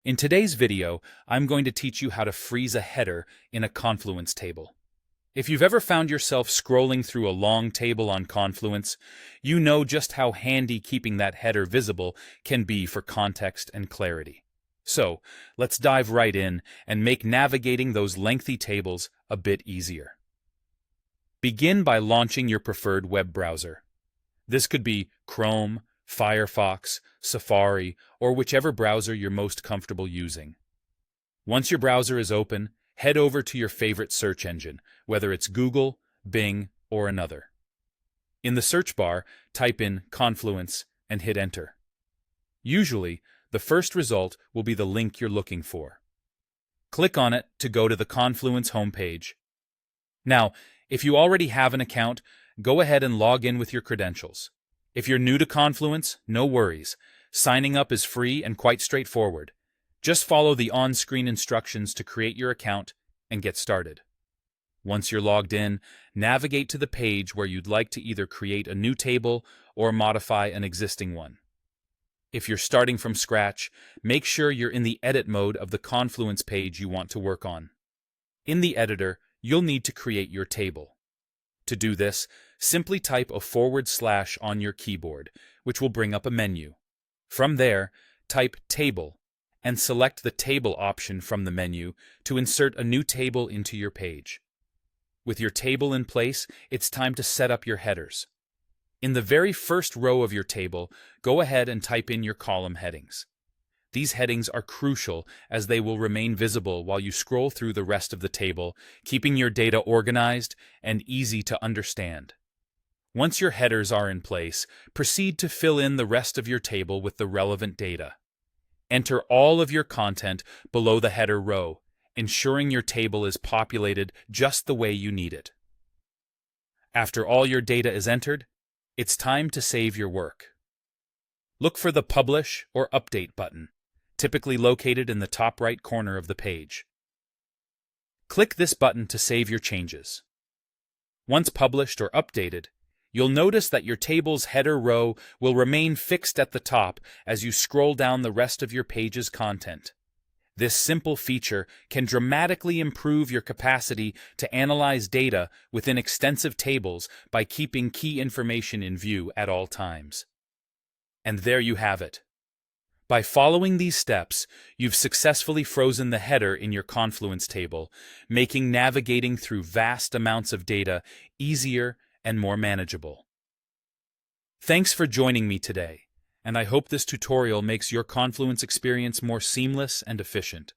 In today's video, I'm going to teach you how to freeze a header in a Confluence table. If you've ever found yourself scrolling through a long table on Confluence, you know just how handy keeping that header visible can be for context and clarity. So, let's dive right in and make navigating those lengthy tables a bit easier. Begin by launching your preferred web browser. This could be Chrome, Firefox, Safari, or whichever browser you're most comfortable using. Once your browser is open, head over to your favorite search engine, whether it's Google, Bing, or another. In the search bar, type in Confluence and hit Enter. Usually, the first result will be the link you're looking for. Click on it to go to the Confluence homepage. Now, if you already have an account, go ahead and log in with your credentials. If you're new to Confluence, no worries. Signing up is free and quite straightforward. Just follow the on-screen instructions to create your account and get started. Once you're logged in, navigate to the page where you'd like to either create a new table or modify an existing one. If you're starting from scratch, make sure you're in the edit mode of the Confluence page you want to work on. In the editor, you'll need to create your table. To do this, simply type a / on your keyboard, which will bring up a menu. From there, type Table and select the Table option from the menu to insert a new table into your page. With your table in place, it's time to set up your headers. In the very first row of your table, go ahead and type in your column headings. These headings are crucial as they will remain visible while you scroll through the rest of the table, keeping your data organized and easy to understand. Once your headers are in place, proceed to fill in the rest of your table with the relevant data. Enter all of your content below the header row, ensuring your table is populated just the way you need it. After all your data is entered, it's time to save your work. Look for the Publish or Update button, typically located in the top right corner of the page. Click this button to save your changes. Once published or updated, you'll notice that your table's header row will remain fixed at the top as you scroll down the rest of your page's content. This simple feature can dramatically improve your capacity to analyze data within extensive tables by keeping key information in view at all times. And there you have it. By following these steps, you've successfully frozen the header in your Confluence table, making navigating through vast amounts of data easier and more manageable. Thanks for joining me today, and I hope this tutorial makes your Confluence experience more seamless and efficient.